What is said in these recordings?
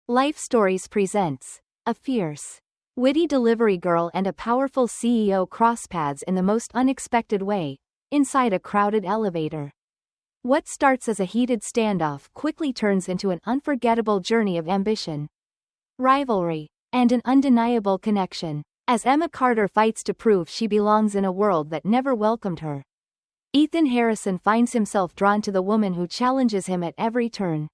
Life Stories presents a fierce, witty delivery girl and a powerful CEO cross paths in the most unexpected way, inside a crowded elevator. What starts as a heated standoff quickly turns into an unforgettable journey of ambition, rivalry, and an undeniable connection, as Emma Carter fights to prove she belongs in a world that never welcomed her. Ethan Harrison finds himself drawn to the woman who challenges him at every turn.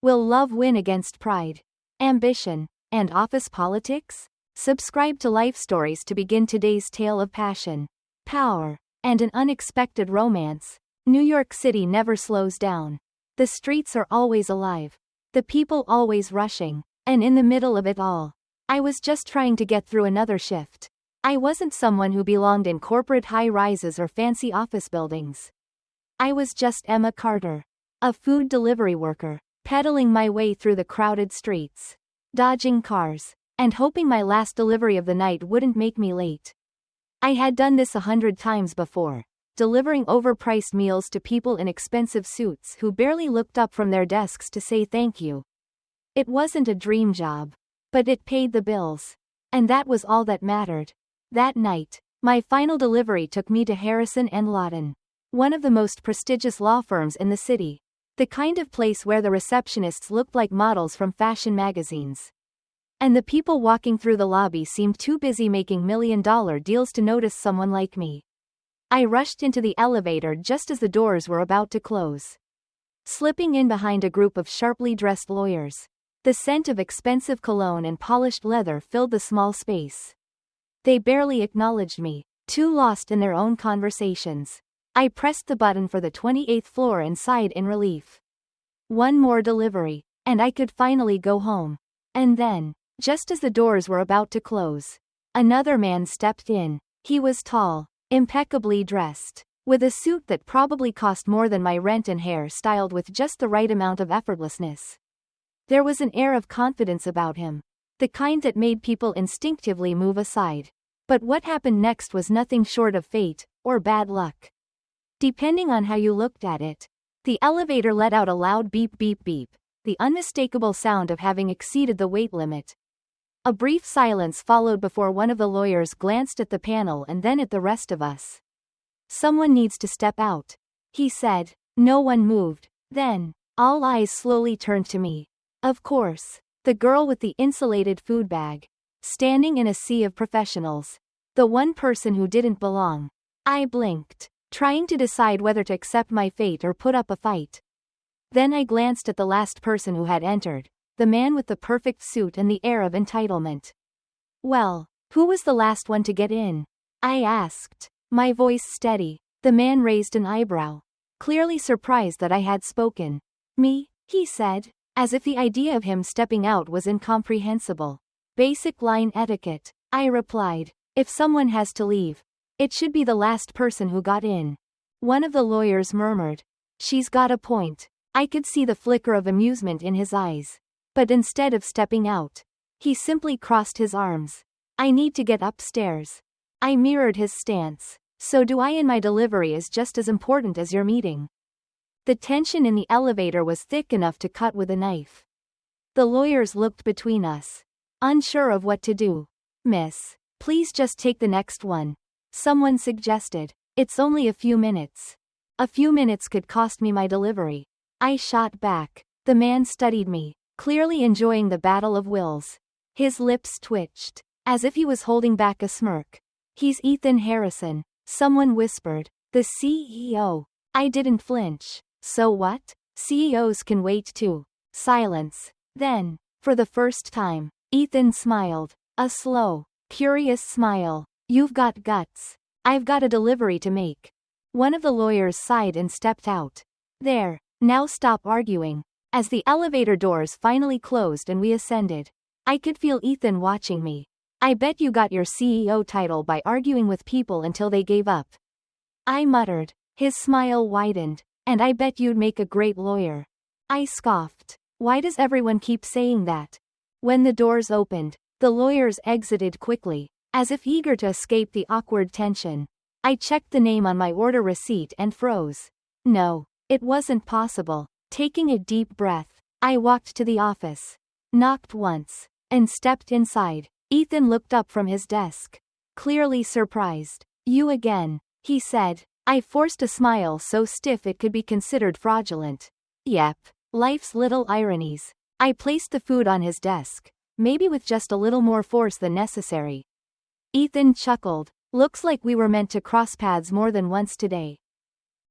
Will love win against pride, ambition, and office politics? Subscribe to Life Stories to begin today's tale of passion, power, and an unexpected romance. New York City never slows down. The streets are always alive, the people always rushing, and in the middle of it all, I was just trying to get through another shift. I wasn't someone who belonged in corporate high-rises or fancy office buildings. I was just Emma Carter, a food delivery worker, pedaling my way through the crowded streets, dodging cars, and hoping my last delivery of the night wouldn't make me late. I had done this 100 times before, delivering overpriced meals to people in expensive suits who barely looked up from their desks to say thank you. It wasn't a dream job, but it paid the bills. And that was all that mattered. That night, my final delivery took me to Harrison & Lawton, one of the most prestigious law firms in the city. The kind of place where the receptionists looked like models from fashion magazines. And the people walking through the lobby seemed too busy making million-dollar deals to notice someone like me. I rushed into the elevator just as the doors were about to close. Slipping in behind a group of sharply dressed lawyers, the scent of expensive cologne and polished leather filled the small space. They barely acknowledged me, too lost in their own conversations. I pressed the button for the 28th floor and sighed in relief. One more delivery, and I could finally go home. And then, just as the doors were about to close, another man stepped in. He was tall, impeccably dressed, with a suit that probably cost more than my rent and hair styled with just the right amount of effortlessness. There was an air of confidence about him, the kind that made people instinctively move aside. But what happened next was nothing short of fate, or bad luck. Depending on how you looked at it, the elevator let out a loud beep beep beep, the unmistakable sound of having exceeded the weight limit. A brief silence followed before one of the lawyers glanced at the panel and then at the rest of us. "Someone needs to step out," he said. No one moved. Then, all eyes slowly turned to me. Of course, the girl with the insulated food bag, standing in a sea of professionals. The one person who didn't belong. I blinked, trying to decide whether to accept my fate or put up a fight. Then I glanced at the last person who had entered, the man with the perfect suit and the air of entitlement. "Well, who was the last one to get in?" I asked, my voice steady. The man raised an eyebrow, clearly surprised that I had spoken. "Me," he said, as if the idea of him stepping out was incomprehensible. "Basic line etiquette," I replied. "If someone has to leave, it should be the last person who got in." One of the lawyers murmured, "She's got a point." I could see the flicker of amusement in his eyes. But instead of stepping out, he simply crossed his arms. "I need to get upstairs." I mirrored his stance. "So do I, and my delivery is just as important as your meeting." The tension in the elevator was thick enough to cut with a knife. The lawyers looked between us, unsure of what to do. "Miss, please just take the next one," someone suggested. "It's only a few minutes." A few minutes could cost me my delivery. I shot back. The man studied me, clearly enjoying the battle of wills. His lips twitched, as if he was holding back a smirk. "He's Ethan Harrison," someone whispered. "The CEO." I didn't flinch. "So what? CEOs can wait too." Silence. Then, for the first time, Ethan smiled. A slow, curious smile. "You've got guts." "I've got a delivery to make." One of the lawyers sighed and stepped out. "There, now stop arguing." As the elevator doors finally closed and we ascended, I could feel Ethan watching me. "I bet you got your CEO title by arguing with people until they gave up." I muttered. His smile widened. "And I bet you'd make a great lawyer." I scoffed. Why does everyone keep saying that? When the doors opened, the lawyers exited quickly, as if eager to escape the awkward tension. I checked the name on my order receipt and froze. No, it wasn't possible. Taking a deep breath, I walked to the office. knocked once, and stepped inside. Ethan looked up from his desk, clearly surprised. "You again," he said. I forced a smile so stiff it could be considered fraudulent. Yep, life's little ironies. I placed the food on his desk, maybe with just a little more force than necessary. Ethan chuckled. "Looks like we were meant to cross paths more than once today.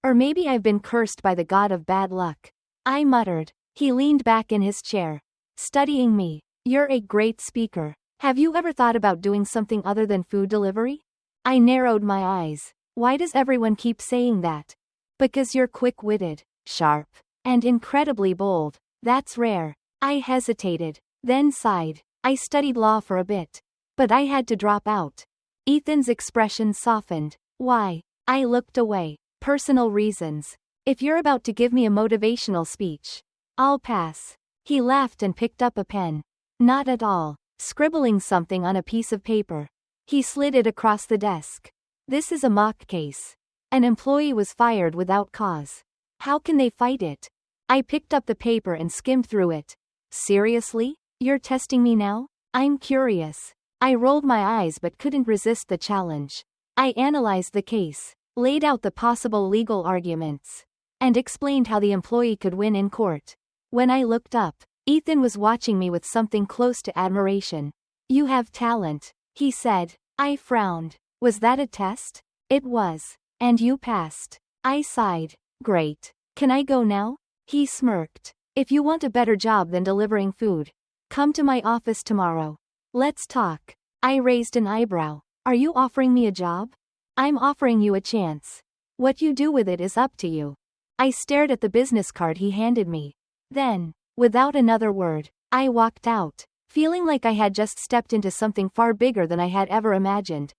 Or maybe I've been cursed by the god of bad luck," I muttered. He leaned back in his chair, studying me. "You're a great speaker. Have you ever thought about doing something other than food delivery?" I narrowed my eyes. "Why does everyone keep saying that?" "Because you're quick-witted, sharp, and incredibly bold. That's rare." I hesitated, then sighed. "I studied law for a bit, but I had to drop out." Ethan's expression softened. "Why?" I looked away. "Personal reasons. If you're about to give me a motivational speech, I'll pass." He laughed and picked up a pen. "Not at all." Scribbling something on a piece of paper, he slid it across the desk. "This is a mock case. An employee was fired without cause. How can they fight it?" I picked up the paper and skimmed through it. "Seriously? You're testing me now?" "I'm curious." I rolled my eyes but couldn't resist the challenge. I analyzed the case, laid out the possible legal arguments, and explained how the employee could win in court. When I looked up, Ethan was watching me with something close to admiration. "You have talent," he said. I frowned. "Was that a test?" "It was. And you passed." I sighed. "Great. Can I go now?" He smirked. "If you want a better job than delivering food, come to my office tomorrow. Let's talk." I raised an eyebrow. "Are you offering me a job?" "I'm offering you a chance. What you do with it is up to you." I stared at the business card he handed me. Then, without another word, I walked out, feeling like I had just stepped into something far bigger than I had ever imagined.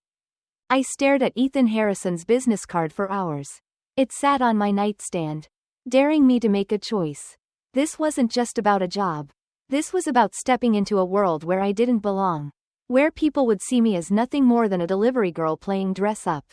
I stared at Ethan Harrison's business card for hours. It sat on my nightstand, daring me to make a choice. This wasn't just about a job. This was about stepping into a world where I didn't belong, where people would see me as nothing more than a delivery girl playing dress-up.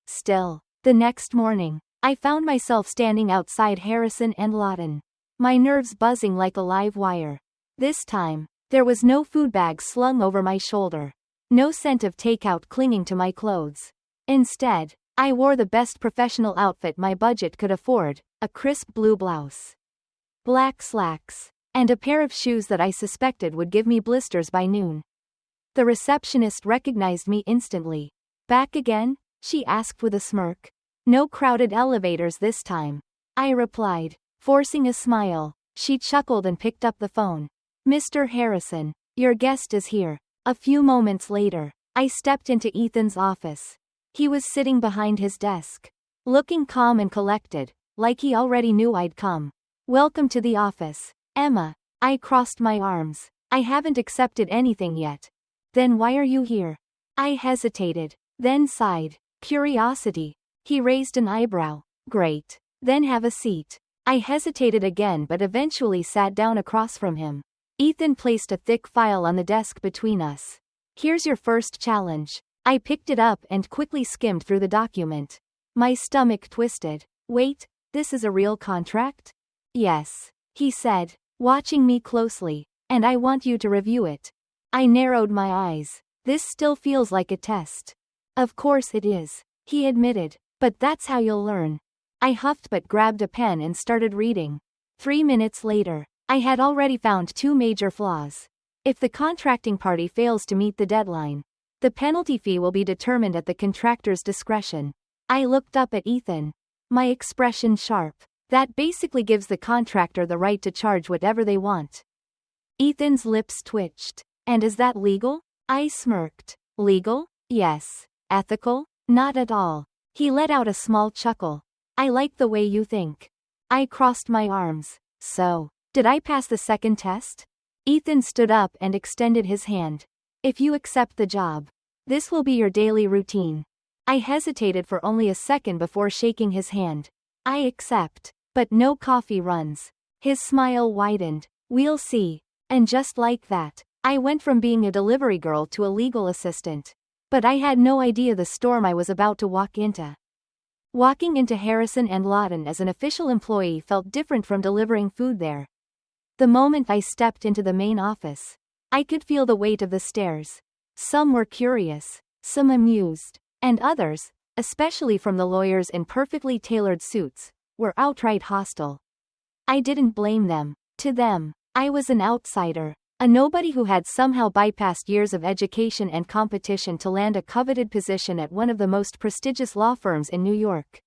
Still, the next morning, I found myself standing outside Harrison and Lawton, my nerves buzzing like a live wire. This time, there was no food bag slung over my shoulder, no scent of takeout clinging to my clothes. Instead, I wore the best professional outfit my budget could afford, a crisp blue blouse, black slacks, and a pair of shoes that I suspected would give me blisters by noon. The receptionist recognized me instantly. "Back again?" she asked with a smirk. "No crowded elevators this time," I replied, forcing a smile. She chuckled and picked up the phone. "Mr. Harrison, your guest is here." A few moments later, I stepped into Ethan's office. He was sitting behind his desk, looking calm and collected, like he already knew I'd come. "Welcome to the office, Emma." I crossed my arms. "I haven't accepted anything yet." "Then why are you here?" I hesitated, then sighed. "Curiosity." He raised an eyebrow. "Great. Then have a seat." I hesitated again but eventually sat down across from him. Ethan placed a thick file on the desk between us. "Here's your first challenge." I picked it up and quickly skimmed through the document. My stomach twisted. "Wait, this is a real contract?" "Yes," he said, watching me closely. "And I want you to review it." I narrowed my eyes. "This still feels like a test." "Of course it is," he admitted. "But that's how you'll learn." I huffed but grabbed a pen and started reading. 3 minutes later, I had already found 2 major flaws. If the contracting party fails to meet the deadline, the penalty fee will be determined at the contractor's discretion. I looked up at Ethan, my expression sharp. That basically gives the contractor the right to charge whatever they want. Ethan's lips twitched. "And is that legal?" I smirked. "Legal? Yes. Ethical? Not at all." He let out a small chuckle. "I like the way you think." I crossed my arms. "So, did I pass the second test?" Ethan stood up and extended his hand. "If you accept the job, this will be your daily routine." I hesitated for only a second before shaking his hand. "I accept. But no coffee runs." His smile widened. "We'll see." And just like that, I went from being a delivery girl to a legal assistant. But I had no idea the storm I was about to walk into. Walking into Harrison and Lawton as an official employee felt different from delivering food there. The moment I stepped into the main office, I could feel the weight of the stares. Some were curious, some amused, and others, especially from the lawyers in perfectly tailored suits, were outright hostile. I didn't blame them. To them, I was an outsider, a nobody who had somehow bypassed years of education and competition to land a coveted position at one of the most prestigious law firms in New York.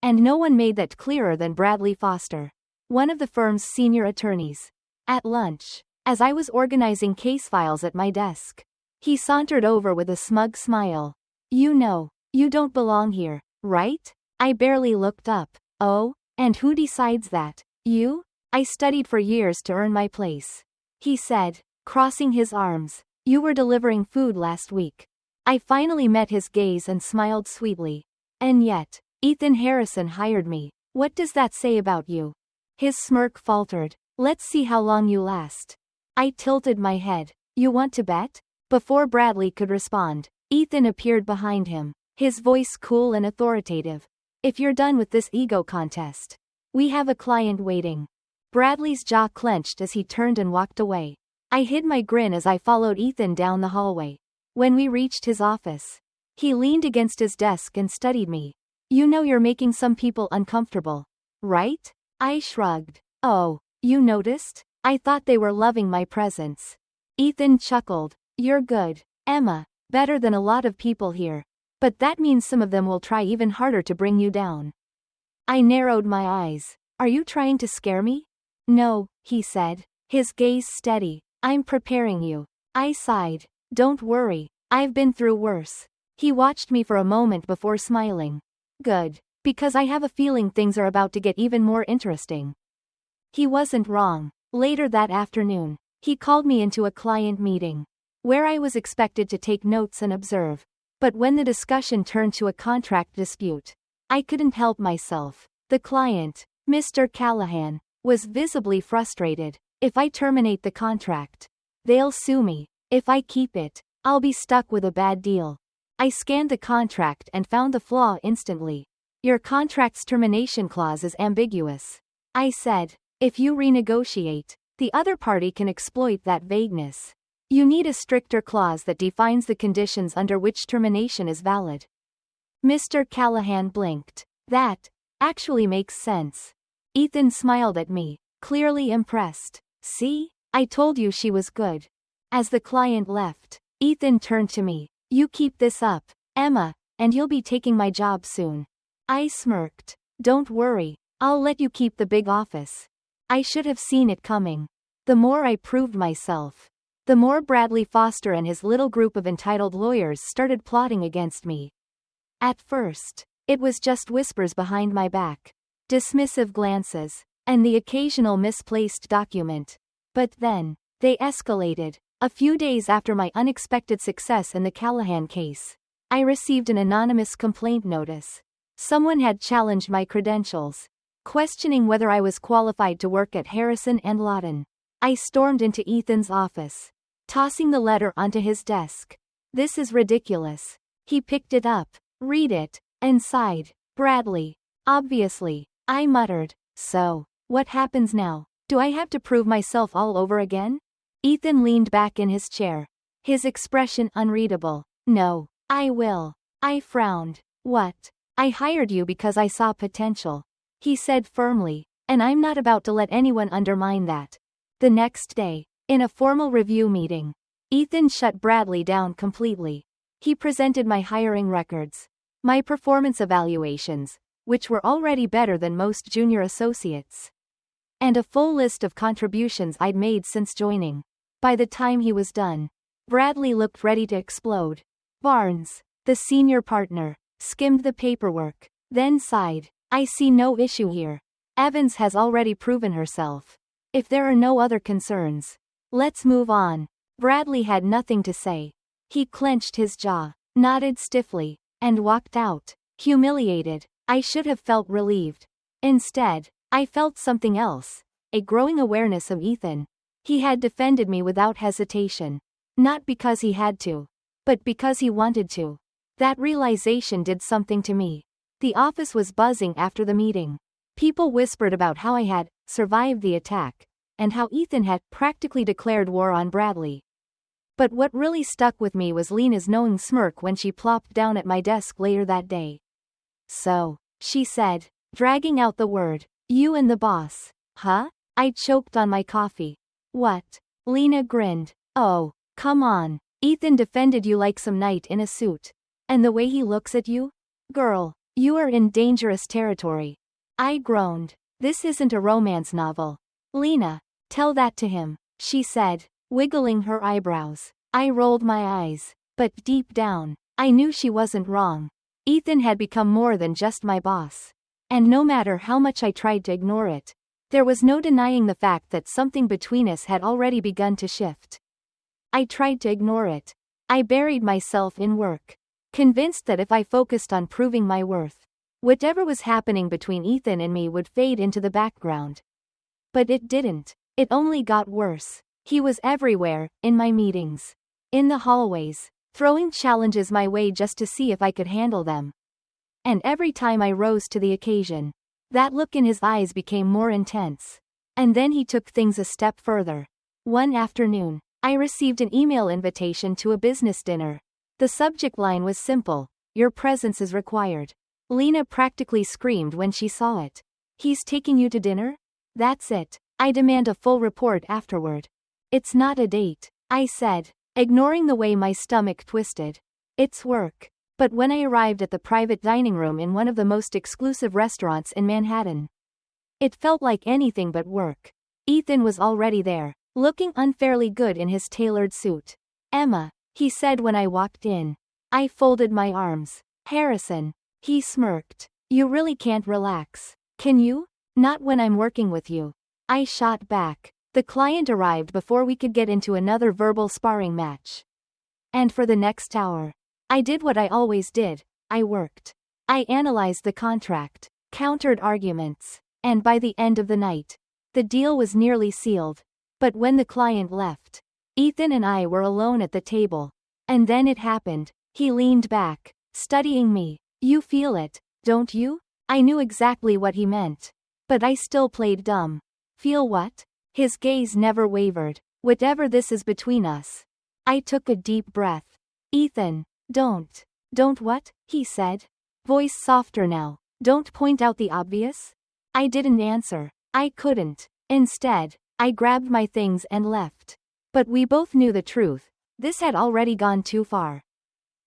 And no one made that clearer than Bradley Foster, one of the firm's senior attorneys. At lunch, as I was organizing case files at my desk, he sauntered over with a smug smile. "You know, you don't belong here, right?" I barely looked up. "Oh, and who decides that? You? I studied for years to earn my place," he said, crossing his arms. "You were delivering food last week." I finally met his gaze and smiled sweetly. "And yet, Ethan Harrison hired me. What does that say about you?" His smirk faltered. "Let's see how long you last." I tilted my head. "You want to bet?" Before Bradley could respond, Ethan appeared behind him, his voice cool and authoritative. "If you're done with this ego contest, we have a client waiting." Bradley's jaw clenched as he turned and walked away. I hid my grin as I followed Ethan down the hallway. When we reached his office, he leaned against his desk and studied me. "You know you're making some people uncomfortable, right?" I shrugged. "Oh, you noticed? I thought they were loving my presence." Ethan chuckled. "You're good, Emma, better than a lot of people here. But that means some of them will try even harder to bring you down." I narrowed my eyes. "Are you trying to scare me?" "No," he said, his gaze steady. "I'm preparing you." I sighed. "Don't worry, I've been through worse." He watched me for a moment before smiling. "Good, because I have a feeling things are about to get even more interesting." He wasn't wrong. Later that afternoon, he called me into a client meeting, where I was expected to take notes and observe. But when the discussion turned to a contract dispute, I couldn't help myself. The client, Mr. Callahan, was visibly frustrated. "If I terminate the contract, they'll sue me. If I keep it, I'll be stuck with a bad deal." I scanned the contract and found the flaw instantly. "Your contract's termination clause is ambiguous," I said. "If you renegotiate, the other party can exploit that vagueness. You need a stricter clause that defines the conditions under which termination is valid." Mr. Callahan blinked. "That actually makes sense." Ethan smiled at me, clearly impressed. "See? I told you she was good." As the client left, Ethan turned to me. "You keep this up, Emma, and you'll be taking my job soon." I smirked. "Don't worry, I'll let you keep the big office." I should have seen it coming. The more I proved myself, the more Bradley Foster and his little group of entitled lawyers started plotting against me. At first, it was just whispers behind my back, dismissive glances, and the occasional misplaced document. But then, they escalated. A few days after my unexpected success in the Callahan case, I received an anonymous complaint notice. Someone had challenged my credentials, questioning whether I was qualified to work at Harrison and Lawton. I stormed into Ethan's office, tossing the letter onto his desk. "This is ridiculous." He picked it up, read it, and sighed. "Bradley. Obviously," I muttered. "So, what happens now? Do I have to prove myself all over again?" Ethan leaned back in his chair, his expression unreadable. "No, I will." I frowned. "What?" "I hired you because I saw potential," he said firmly, "and I'm not about to let anyone undermine that." The next day, in a formal review meeting, Ethan shut Bradley down completely. He presented my hiring records, my performance evaluations, which were already better than most junior associates, and a full list of contributions I'd made since joining. By the time he was done, Bradley looked ready to explode. Barnes, the senior partner, skimmed the paperwork, then sighed. "I see no issue here. Evans has already proven herself. If there are no other concerns, let's move on." Bradley had nothing to say. He clenched his jaw, nodded stiffly, and walked out. Humiliated, I should have felt relieved. Instead, I felt something else, a growing awareness of Ethan. He had defended me without hesitation. Not because he had to, but because he wanted to. That realization did something to me. The office was buzzing after the meeting. People whispered about how I had survived the attack, and how Ethan had practically declared war on Bradley. But what really stuck with me was Lena's knowing smirk when she plopped down at my desk later that day. "So," she said, dragging out the word, "you and the boss, huh?" I choked on my coffee. "What?" Lena grinned. "Oh, come on. Ethan defended you like some knight in a suit. And the way he looks at you? Girl, you are in dangerous territory." I groaned. "This isn't a romance novel." "Lena, tell that to him," she said, wiggling her eyebrows. I rolled my eyes, but deep down, I knew she wasn't wrong. Ethan had become more than just my boss. And no matter how much I tried to ignore it, there was no denying the fact that something between us had already begun to shift. I tried to ignore it. I buried myself in work, convinced that if I focused on proving my worth, whatever was happening between Ethan and me would fade into the background. But it didn't. It only got worse. He was everywhere, in my meetings, in the hallways, throwing challenges my way just to see if I could handle them. And every time I rose to the occasion, that look in his eyes became more intense. And then he took things a step further. One afternoon, I received an email invitation to a business dinner. The subject line was simple: "Your presence is required." Lena practically screamed when she saw it. "He's taking you to dinner?" "That's it. I demand a full report afterward." "It's not a date," I said, ignoring the way my stomach twisted. "It's work." But when I arrived at the private dining room in one of the most exclusive restaurants in Manhattan, it felt like anything but work. Ethan was already there, looking unfairly good in his tailored suit. "Emma," he said when I walked in. I folded my arms. "Harrison." He smirked. "You really can't relax, can you? Not when I'm working with you." I shot back. The client arrived before we could get into another verbal sparring match. And for the next hour, I did what I always did. I worked. I analyzed the contract, countered arguments, and by the end of the night, the deal was nearly sealed. But when the client left, Ethan and I were alone at the table. And then it happened. He leaned back, studying me. "You feel it, don't you?" I knew exactly what he meant, but I still played dumb. "Feel what?" His gaze never wavered. "Whatever this is between us." I took a deep breath. "Ethan, don't." "Don't what?" he said, voice softer now. "Don't point out the obvious?" I didn't answer. I couldn't. Instead, I grabbed my things and left. But we both knew the truth. This had already gone too far.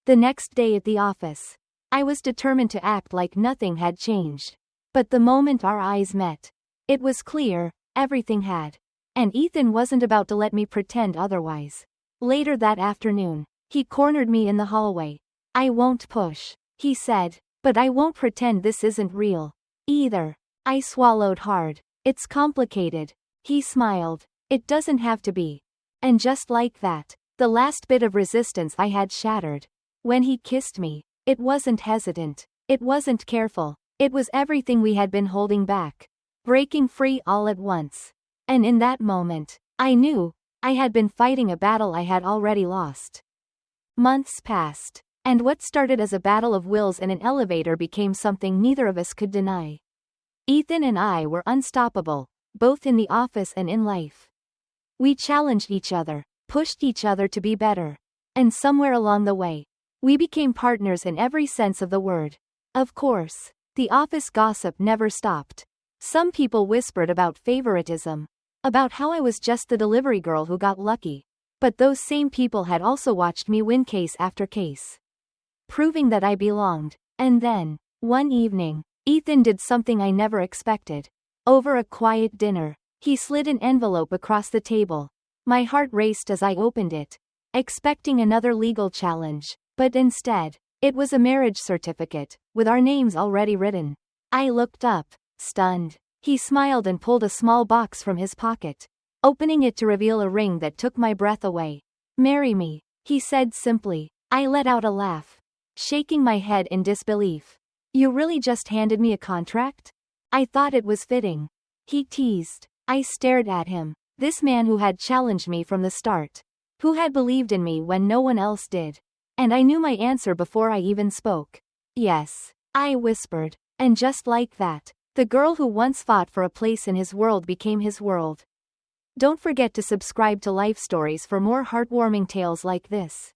The next day at the office, I was determined to act like nothing had changed. But the moment our eyes met, it was clear, everything had. And Ethan wasn't about to let me pretend otherwise. Later that afternoon, he cornered me in the hallway. "I won't push," he said, "but I won't pretend this isn't real, either." I swallowed hard. "It's complicated." He smiled. "It doesn't have to be." And just like that, the last bit of resistance I had shattered. When he kissed me, it wasn't hesitant. It wasn't careful. It was everything we had been holding back, breaking free all at once. And in that moment, I knew I had been fighting a battle I had already lost. Months passed, and what started as a battle of wills in an elevator became something neither of us could deny. Ethan and I were unstoppable, both in the office and in life. We challenged each other, pushed each other to be better. And somewhere along the way, we became partners in every sense of the word. Of course, the office gossip never stopped. Some people whispered about favoritism, about how I was just the delivery girl who got lucky. But those same people had also watched me win case after case, proving that I belonged. And then, one evening, Ethan did something I never expected. Over a quiet dinner, he slid an envelope across the table. My heart raced as I opened it, expecting another legal challenge, but instead, it was a marriage certificate, with our names already written. I looked up, stunned. He smiled and pulled a small box from his pocket, opening it to reveal a ring that took my breath away. "Marry me," he said simply. I let out a laugh, shaking my head in disbelief. "You really just handed me a contract?" "I thought it was fitting," he teased. I stared at him. This man who had challenged me from the start, who had believed in me when no one else did. And I knew my answer before I even spoke. "Yes," I whispered. And just like that, the girl who once fought for a place in his world became his world. Don't forget to subscribe to Life Stories for more heartwarming tales like this.